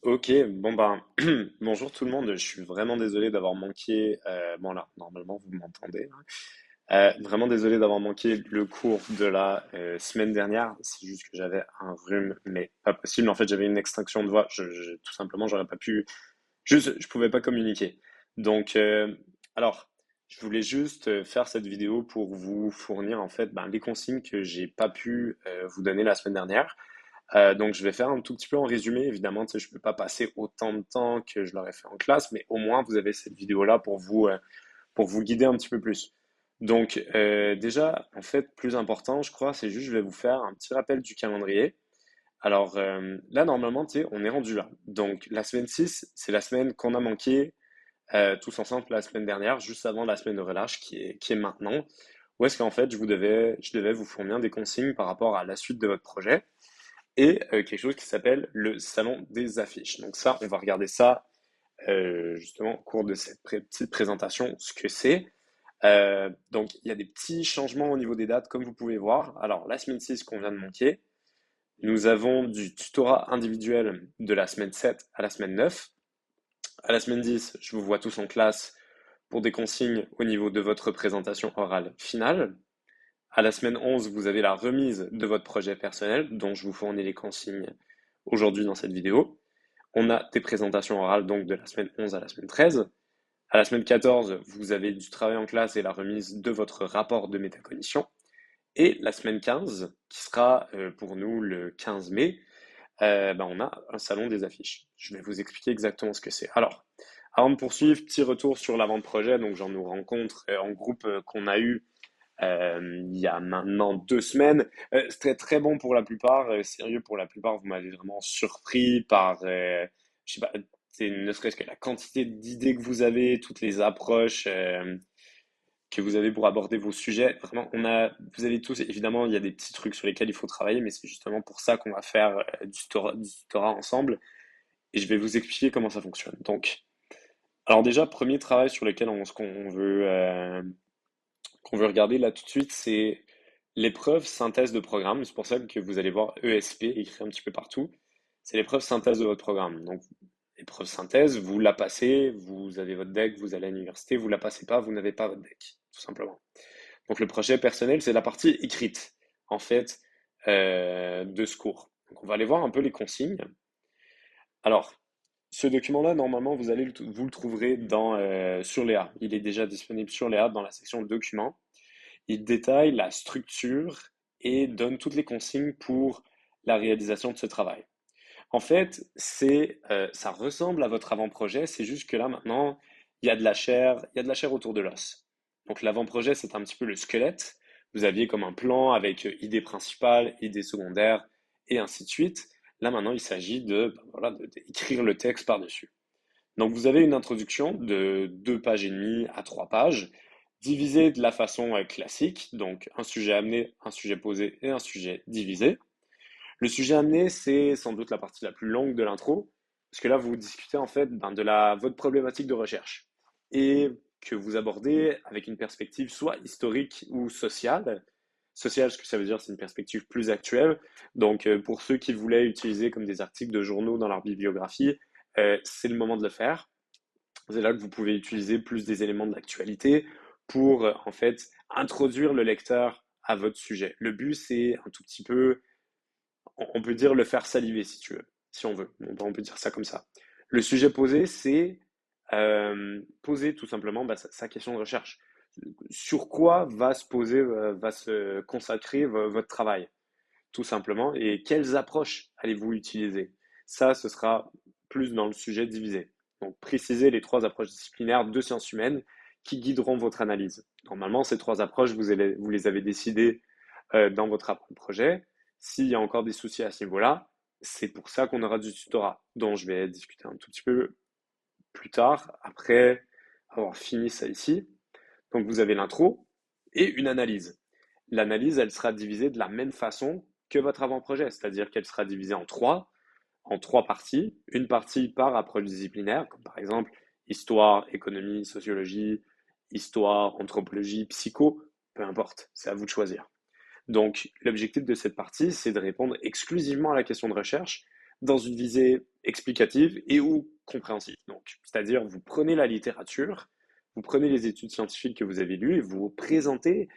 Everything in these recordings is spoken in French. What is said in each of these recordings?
Ok, bon ben, bonjour tout le monde, je suis vraiment désolé d'avoir manqué, bon là, normalement vous m'entendez, hein. Vraiment désolé d'avoir manqué le cours de la semaine dernière, c'est juste que j'avais un rhume, mais pas possible, en fait j'avais une extinction de voix, tout simplement j'aurais pas pu, juste, je pouvais pas communiquer. Donc, alors, je voulais juste faire cette vidéo pour vous fournir en fait ben, les consignes que j'ai pas pu vous donner la semaine dernière. Donc, je vais faire un tout petit peu en résumé. Évidemment, tu sais, je ne peux pas passer autant de temps que je l'aurais fait en classe, mais au moins, vous avez cette vidéo-là pour vous guider un petit peu plus. Donc, déjà, en fait, plus important, je crois, c'est juste, je vais vous faire un petit rappel du calendrier. Alors, là, normalement, tu sais, on est rendu là. Donc, la semaine 6, c'est la semaine qu'on a manqué tous ensemble la semaine dernière, juste avant la semaine de relâche qui est maintenant. Où est-ce qu'en fait, je devais vous fournir des consignes par rapport à la suite de votre projet et quelque chose qui s'appelle le salon des affiches. Donc ça, on va regarder ça justement au cours de cette petite présentation, ce que c'est. Donc il y a des petits changements au niveau des dates, comme vous pouvez voir. Alors la semaine 6 qu'on vient de manquer, nous avons du tutorat individuel de la semaine 7 à la semaine 9. À la semaine 10, je vous vois tous en classe pour des consignes au niveau de votre présentation orale finale. À la semaine 11, vous avez la remise de votre projet personnel, dont je vous fournis les consignes aujourd'hui dans cette vidéo. On a des présentations orales donc de la semaine 11 à la semaine 13. À la semaine 14, vous avez du travail en classe et la remise de votre rapport de métacognition. Et la semaine 15, qui sera pour nous le 15 mai, ben on a un salon des affiches. Je vais vous expliquer exactement ce que c'est. Alors, avant de poursuivre, petit retour sur l'avant-projet. Donc, j'en nous rencontre en groupe qu'on a eu il y a maintenant 2 semaines. C'était très bon pour la plupart, sérieux pour la plupart. Vous m'avez vraiment surpris par, je sais pas, c'est ne serait-ce que la quantité d'idées que vous avez, toutes les approches que vous avez pour aborder vos sujets. Vraiment, vous avez tous, évidemment, il y a des petits trucs sur lesquels il faut travailler, mais c'est justement pour ça qu'on va faire du tutorat ensemble. Et je vais vous expliquer comment ça fonctionne. Donc, alors déjà, premier travail sur lequel qu'on veut regarder là tout de suite, c'est l'épreuve synthèse de programme. C'est pour ça que vous allez voir ESP écrit un petit peu partout. C'est l'épreuve synthèse de votre programme. Donc, épreuve synthèse, vous la passez, vous avez votre deck, vous allez à l'université, vous la passez pas, vous n'avez pas votre deck, tout simplement. Donc, le projet personnel, c'est la partie écrite, en fait, de ce cours. Donc, on va aller voir un peu les consignes. Alors, ce document-là, normalement, vous le trouverez sur Léa. Il est déjà disponible sur Léa dans la section documents. Il détaille la structure et donne toutes les consignes pour la réalisation de ce travail. En fait, ça ressemble à votre avant-projet, c'est juste que là maintenant, il y a de la chair autour de l'os. Donc l'avant-projet, c'est un petit peu le squelette. Vous aviez comme un plan avec idée principale, idée secondaire, et ainsi de suite. Là maintenant, il s'agit ben voilà, d'écrire le texte par-dessus. Donc vous avez une introduction de 2 pages et demie à 3 pages, divisée de la façon classique, donc un sujet amené, un sujet posé et un sujet divisé. Le sujet amené, c'est sans doute la partie la plus longue de l'intro, parce que là vous discutez en fait ben, votre problématique de recherche et que vous abordez avec une perspective soit historique ou sociale. Sociale, ce que ça veut dire, c'est une perspective plus actuelle. Donc, pour ceux qui voulaient utiliser comme des articles de journaux dans leur bibliographie, c'est le moment de le faire. C'est là que vous pouvez utiliser plus des éléments de l'actualité pour en fait introduire le lecteur à votre sujet. Le but, c'est un tout petit peu, on peut dire le faire saliver si tu veux, si on veut. On peut dire ça comme ça. Le sujet posé, c'est poser tout simplement bah, sa question de recherche. Sur quoi va se consacrer votre travail, tout simplement, et quelles approches allez-vous utiliser? Ça, ce sera plus dans le sujet divisé. Donc, préciser les 3 approches disciplinaires de sciences humaines qui guideront votre analyse. Normalement, ces 3 approches, vous les avez décidées dans votre projet. S'il y a encore des soucis à ce niveau-là, c'est pour ça qu'on aura du tutorat, dont je vais discuter un tout petit peu plus tard, après avoir fini ça ici. Donc, vous avez l'intro et une analyse. L'analyse, elle sera divisée de la même façon que votre avant-projet, c'est-à-dire qu'elle sera divisée en trois parties. Une partie par approche disciplinaire, comme par exemple histoire, économie, sociologie, histoire, anthropologie, psycho, peu importe, c'est à vous de choisir. Donc, l'objectif de cette partie, c'est de répondre exclusivement à la question de recherche, dans une visée explicative et ou compréhensive. Donc, c'est-à-dire, vous prenez la littérature, vous prenez les études scientifiques que vous avez lues et vous présentez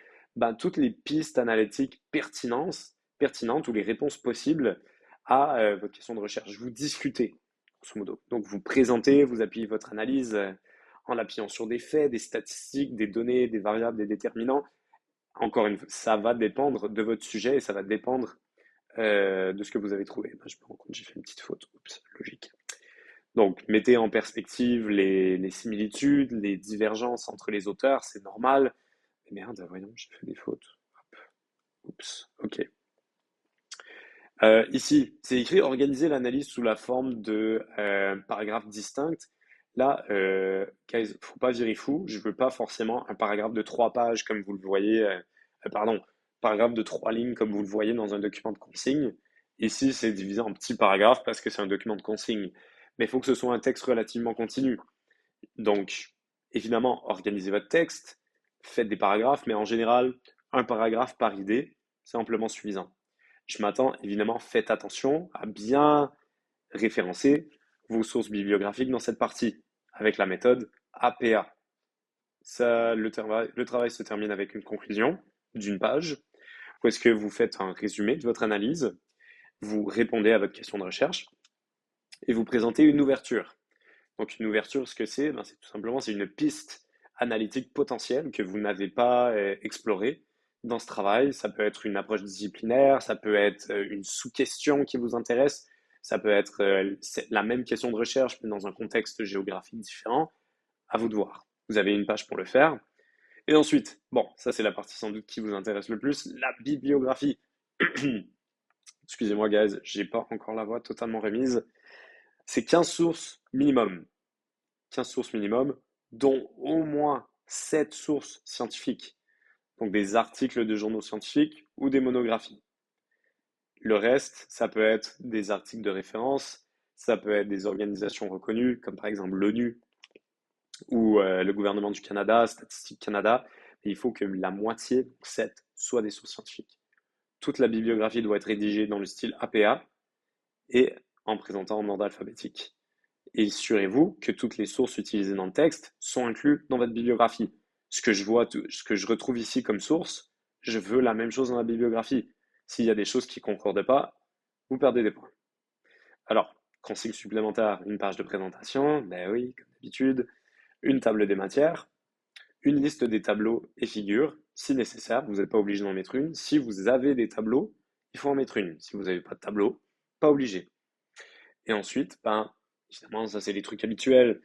toutes les pistes analytiques pertinentes ou les réponses possibles à votre question de recherche. Vous discutez, grosso modo. Donc, vous présentez, vous appuyez votre analyse en l'appuyant sur des faits, des statistiques, des données, des variables, des déterminants. Encore une fois, ça va dépendre de votre sujet et ça va dépendre de ce que vous avez trouvé. Je me rends compte, j'ai fait une petite faute. Oups, logique. Donc, mettez en perspective les similitudes, les divergences entre les auteurs, c'est normal. Mais merde, voyons, j'ai fait des fautes. Hop. Oups, ok. Ici, c'est écrit organiser l'analyse sous la forme de paragraphes distincts. Là, guys, faut pas virer fou. Je veux pas forcément un paragraphe de 3 pages comme vous le voyez. Pardon, paragraphe de 3 lignes comme vous le voyez dans un document de consigne. Ici, c'est divisé en petits paragraphes parce que c'est un document de consigne. Mais il faut que ce soit un texte relativement continu. Donc, évidemment, organisez votre texte, faites des paragraphes, mais en général, un paragraphe par idée, c'est amplement suffisant. Je m'attends, évidemment, faites attention à bien référencer vos sources bibliographiques dans cette partie, avec la méthode APA. Ça, le travail se termine avec une conclusion d'une page, où est-ce que vous faites un résumé de votre analyse, vous répondez à votre question de recherche, et vous présentez une ouverture. Donc une ouverture, ce que c'est tout simplement c'est une piste analytique potentielle que vous n'avez pas explorée dans ce travail. Ça peut être une approche disciplinaire, ça peut être une sous-question qui vous intéresse, ça peut être la même question de recherche mais dans un contexte géographique différent. À vous de voir. Vous avez une page pour le faire. Et ensuite, bon, ça c'est la partie sans doute qui vous intéresse le plus, la bibliographie. Excusez-moi, guys, j'ai pas encore la voix totalement remise. C'est 15 sources minimum. 15 sources minimum, dont au moins 7 sources scientifiques, donc des articles de journaux scientifiques ou des monographies. Le reste, ça peut être des articles de référence, ça peut être des organisations reconnues, comme par exemple l'ONU ou le gouvernement du Canada, Statistique Canada. Et il faut que la moitié, 7, soit des sources scientifiques. Toute la bibliographie doit être rédigée dans le style APA et en présentant en ordre alphabétique. Et assurez-vous que toutes les sources utilisées dans le texte sont incluses dans votre bibliographie. Ce que je retrouve ici comme source, je veux la même chose dans la bibliographie. S'il y a des choses qui ne concordent pas, vous perdez des points. Alors, consigne supplémentaire, une page de présentation, ben oui, comme d'habitude, une table des matières, une liste des tableaux et figures, si nécessaire, vous n'êtes pas obligé d'en mettre une. Si vous avez des tableaux, il faut en mettre une. Si vous n'avez pas de tableau, pas obligé. Et ensuite, évidemment, ça c'est les trucs habituels.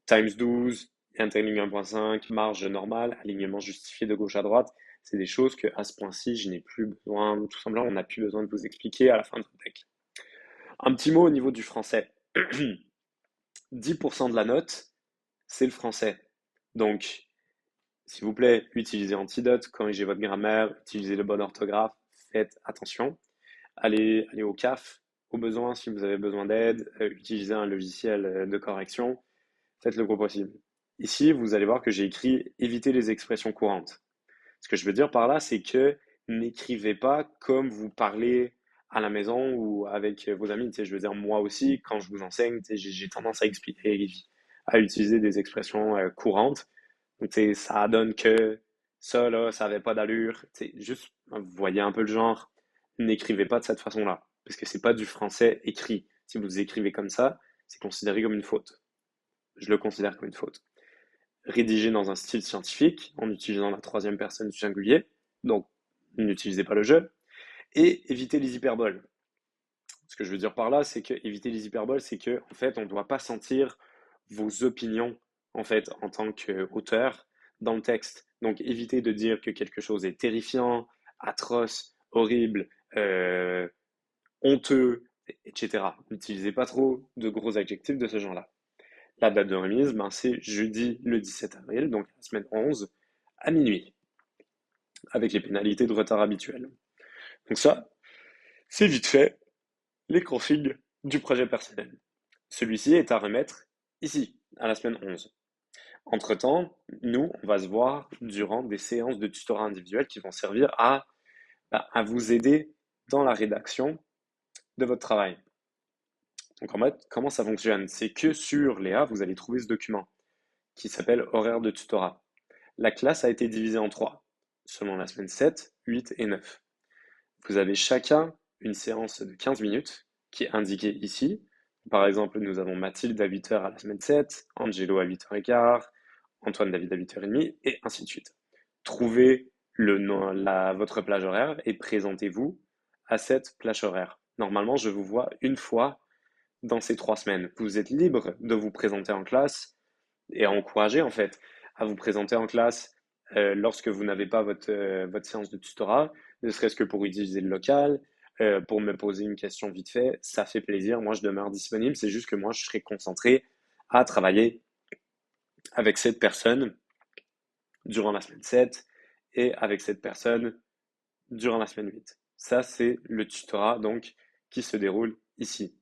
Times 12, interligne 1.5, marge normale, alignement justifié de gauche à droite. C'est des choses que à ce point-ci, je n'ai plus besoin, tout simplement, on n'a plus besoin de vous expliquer à la fin de votre deck. Un petit mot au niveau du français. 10% de la note, c'est le français. Donc, s'il vous plaît, utilisez Antidote, corrigez votre grammaire, utilisez le bon orthographe, faites attention. Allez au CAF, au besoin, si vous avez besoin d'aide, utilisez un logiciel de correction, faites le gros possible. Ici, vous allez voir que j'ai écrit éviter les expressions courantes. Ce que je veux dire par là, c'est que n'écrivez pas comme vous parlez à la maison ou avec vos amis. Tu sais, je veux dire, moi aussi, quand je vous enseigne, tu sais, j'ai tendance à expliquer, à utiliser des expressions courantes. Donc, tu sais, ça donne que ça, là, ça avait pas d'allure. Tu sais, juste, vous voyez un peu le genre. N'écrivez pas de cette façon-là, parce que c'est pas du français écrit. Si vous écrivez comme ça, c'est considéré comme une faute. Je le considère comme une faute. Rédiger dans un style scientifique, en utilisant la troisième personne du singulier, donc n'utilisez pas le je, et éviter les hyperboles. Ce que je veux dire par là, c'est que éviter les hyperboles, c'est que en fait, on ne doit pas sentir vos opinions en fait en tant qu'auteur dans le texte. Donc évitez de dire que quelque chose est terrifiant, atroce, horrible, honteux, etc. N'utilisez pas trop de gros adjectifs de ce genre-là. La date de remise, c'est jeudi le 17 avril, donc la semaine 11, à minuit, avec les pénalités de retard habituelles. Donc ça, c'est vite fait les consignes du projet personnel. Celui-ci est à remettre ici, à la semaine 11. Entre-temps, nous, on va se voir durant des séances de tutorat individuel qui vont servir à vous aider dans la rédaction de votre travail. Donc en mode, comment ça fonctionne? C'est que sur Léa, vous allez trouver ce document qui s'appelle horaire de tutorat. La classe a été divisée en trois, selon la semaine 7, 8 et 9. Vous avez chacun une séance de 15 minutes qui est indiquée ici. Par exemple, nous avons Mathilde à 8 heures à la semaine 7, Angelo à 8h15, Antoine David à 8h30, et ainsi de suite. Trouvez votre plage horaire et présentez-vous à cette plage horaire. Normalement, je vous vois une fois dans ces 3 semaines. Vous êtes libre de vous présenter en classe et à encourager en fait à vous présenter en classe lorsque vous n'avez pas votre séance de tutorat, ne serait-ce que pour utiliser le local, pour me poser une question vite fait, ça fait plaisir. Moi, je demeure disponible. C'est juste que moi, je serai concentré à travailler avec cette personne durant la semaine 7 et avec cette personne durant la semaine 8. Ça, c'est le tutorat donc qui se déroule ici.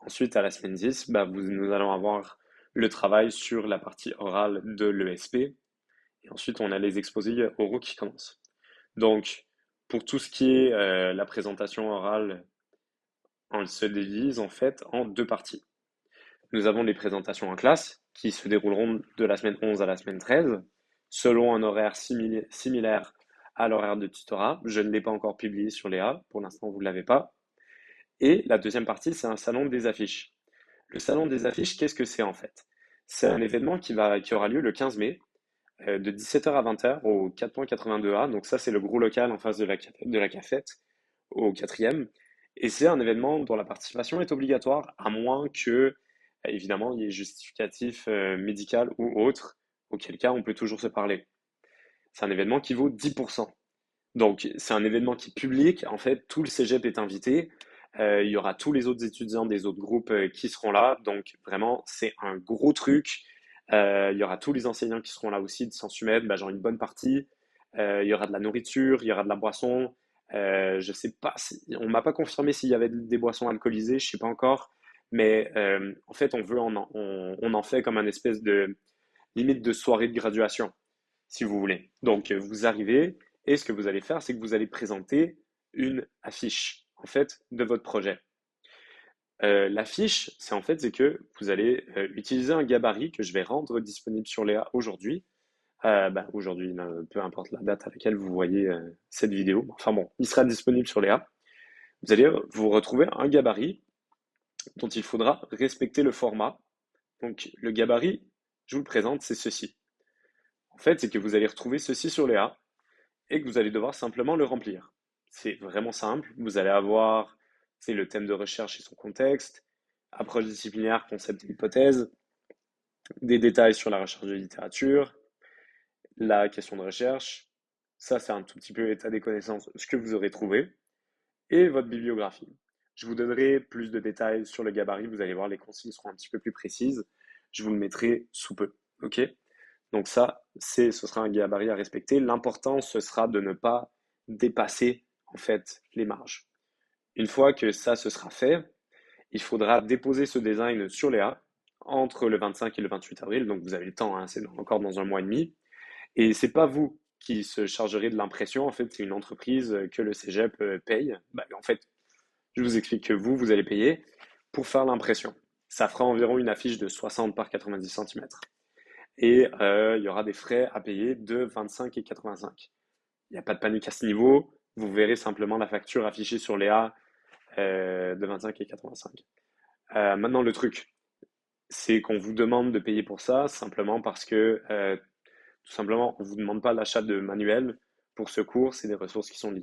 Ensuite, à la semaine 10, nous allons avoir le travail sur la partie orale de l'ESP. Et ensuite, on a les exposés oraux qui commencent. Donc, pour tout ce qui est la présentation orale, on se divise en fait en deux parties. Nous avons les présentations en classe qui se dérouleront de la semaine 11 à la semaine 13, selon un horaire similaire à l'horaire de tutorat. Je ne l'ai pas encore publié sur Léa, pour l'instant vous ne l'avez pas. Et la deuxième partie, c'est un salon des affiches. Le salon des affiches, qu'est-ce que c'est en fait? C'est un événement qui aura lieu le 15 mai, de 17h à 20h au 4.82A. Donc ça, c'est le gros local en face de la cafette, au quatrième. Et c'est un événement dont la participation est obligatoire, à moins que, évidemment, il y ait justificatif médical ou autre, auquel cas on peut toujours se parler. C'est un événement qui vaut 10%. Donc, c'est un événement qui est public. En fait, tout le cégep est invité. Il y aura tous les autres étudiants des autres groupes qui seront là. Donc, vraiment, c'est un gros truc. Il y aura tous les enseignants qui seront là aussi de Sensumède, genre une bonne partie. Il y aura de la nourriture, il y aura de la boisson. Je sais pas, on m'a pas confirmé s'il y avait des boissons alcoolisées, je sais pas encore. Mais en fait, on en fait comme un espèce de limite de soirée de graduation, si vous voulez. Donc, vous arrivez et ce que vous allez faire, c'est que vous allez présenter une affiche, en fait, de votre projet. L'affiche, c'est que vous allez utiliser un gabarit que je vais rendre disponible sur Léa aujourd'hui. Aujourd'hui, peu importe la date à laquelle vous voyez cette vidéo. Enfin bon, il sera disponible sur Léa. Vous allez vous retrouver un gabarit dont il faudra respecter le format. Donc, le gabarit, je vous le présente, c'est ceci. En fait, c'est que vous allez retrouver ceci sur Léa et que vous allez devoir simplement le remplir. C'est vraiment simple. Vous allez avoir, c'est le thème de recherche et son contexte, approche disciplinaire, concept et hypothèse, des détails sur la recherche de littérature, la question de recherche. Ça, c'est un tout petit peu état des connaissances, ce que vous aurez trouvé, et votre bibliographie. Je vous donnerai plus de détails sur le gabarit. Vous allez voir, les consignes seront un petit peu plus précises. Je vous le mettrai sous peu. OK? Donc ça, ce sera un gabarit à respecter. L'important, ce sera de ne pas dépasser en fait les marges. Une fois que ça se sera fait, il faudra déposer ce design sur Léa entre le 25 et le 28 avril. Donc vous avez le temps, hein, c'est encore dans un mois et demi. Et c'est pas vous qui se chargerez de l'impression. En fait, c'est une entreprise que le Cégep paye. En fait, je vous explique que vous allez payer pour faire l'impression. Ça fera environ une affiche de 60 par 90 cm. Et il y aura des frais à payer de 25 et 85. Il n'y a pas de panique à ce niveau. Vous verrez simplement la facture affichée sur Léa de 25 et 85. Maintenant, le truc, c'est qu'on vous demande de payer pour ça simplement parce que, tout simplement, on ne vous demande pas l'achat de manuels pour ce cours. C'est des ressources qui sont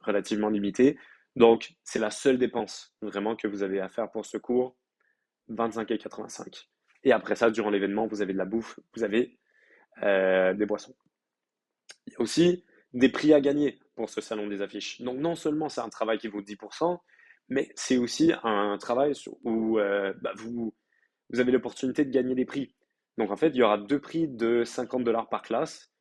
relativement limitées. Donc, c'est la seule dépense vraiment que vous avez à faire pour ce cours, 25 et 85. Et après ça, durant l'événement, vous avez de la bouffe, vous avez des boissons. Il y a aussi des prix à gagner pour ce salon des affiches. Donc non seulement c'est un travail qui vaut 10%, mais c'est aussi un travail où vous avez l'opportunité de gagner des prix. Donc en fait, il y aura deux prix de 50 $ par classe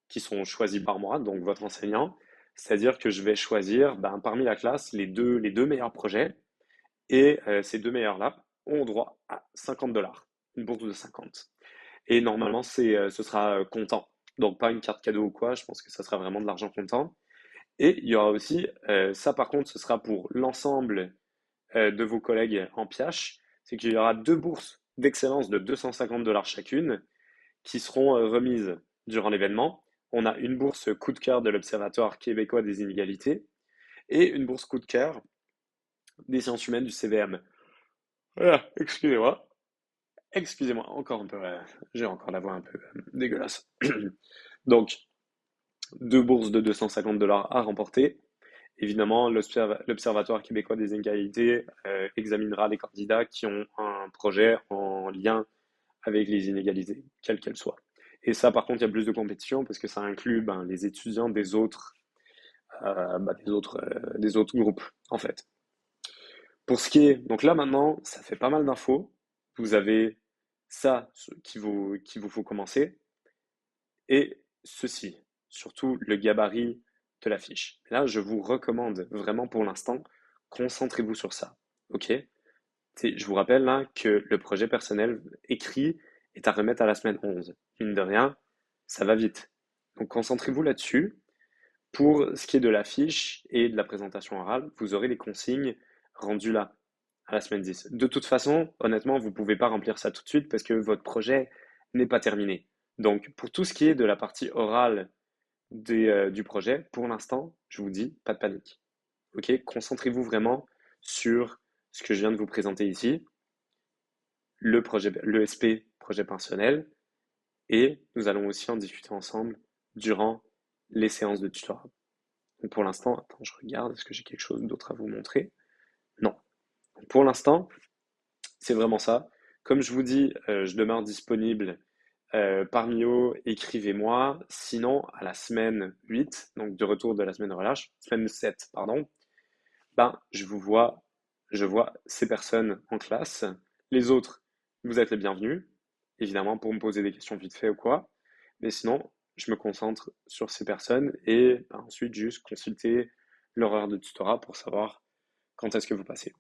qui sont choisis par moi, donc votre enseignant. C'est-à-dire que je vais choisir parmi la classe les deux meilleurs projets et ces deux meilleurs-là ont droit à 50 $, une bourse de 50. Et normalement, ce sera comptant. Donc pas une carte cadeau ou quoi, je pense que ça sera vraiment de l'argent comptant. Et il y aura aussi, ça par contre, ce sera pour l'ensemble de vos collègues en PIACH, c'est qu'il y aura deux bourses d'excellence de 250 $ chacune qui seront remises durant l'événement. On a une bourse coup de cœur de l'Observatoire québécois des inégalités et une bourse coup de cœur des sciences humaines du CVM. Voilà, excusez-moi. Excusez-moi, encore un peu, j'ai encore la voix un peu dégueulasse. Donc, deux bourses de 250 $ à remporter. Évidemment, l'Observatoire québécois des inégalités examinera les candidats qui ont un projet en lien avec les inégalités, quelles qu'elles soient. Et ça, par contre, il y a plus de compétition parce que ça inclut les étudiants des autres groupes, en fait. Pour ce qui est, donc là maintenant, ça fait pas mal d'infos. Vous avez ça qu'il vous faut commencer et ceci, surtout le gabarit de la fiche. Là, je vous recommande vraiment pour l'instant, concentrez-vous sur ça. Ok? Je vous rappelle là que le projet personnel écrit est à remettre à la semaine 11. Mine de rien, ça va vite. Donc concentrez-vous là-dessus. Pour ce qui est de la fiche et de la présentation orale, vous aurez les consignes rendues là, à la semaine 10. De toute façon, honnêtement, vous ne pouvez pas remplir ça tout de suite parce que votre projet n'est pas terminé. Donc, pour tout ce qui est de la partie orale du projet, pour l'instant, je vous dis, pas de panique. Ok? Concentrez-vous vraiment sur ce que je viens de vous présenter ici, le SP, projet personnel, et nous allons aussi en discuter ensemble durant les séances de tutorat. Donc pour l'instant, attends, je regarde, est-ce que j'ai quelque chose d'autre à vous montrer? Non. Donc pour l'instant, c'est vraiment ça. Comme je vous dis, je demeure disponible par Mio, écrivez-moi. Sinon, à la semaine 8, donc de retour de la semaine de relâche, semaine 7, pardon, je vois ces personnes en classe. Les autres, vous êtes les bienvenus, évidemment, pour me poser des questions vite fait ou quoi. Mais sinon, je me concentre sur ces personnes et ensuite juste consulter leur heure de tutorat pour savoir quand est-ce que vous passez.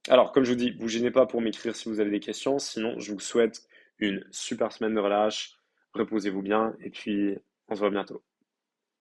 Alors, comme je vous dis, vous gênez pas pour m'écrire si vous avez des questions. Sinon, je vous souhaite une super semaine de relâche. Reposez-vous bien et puis on se voit bientôt.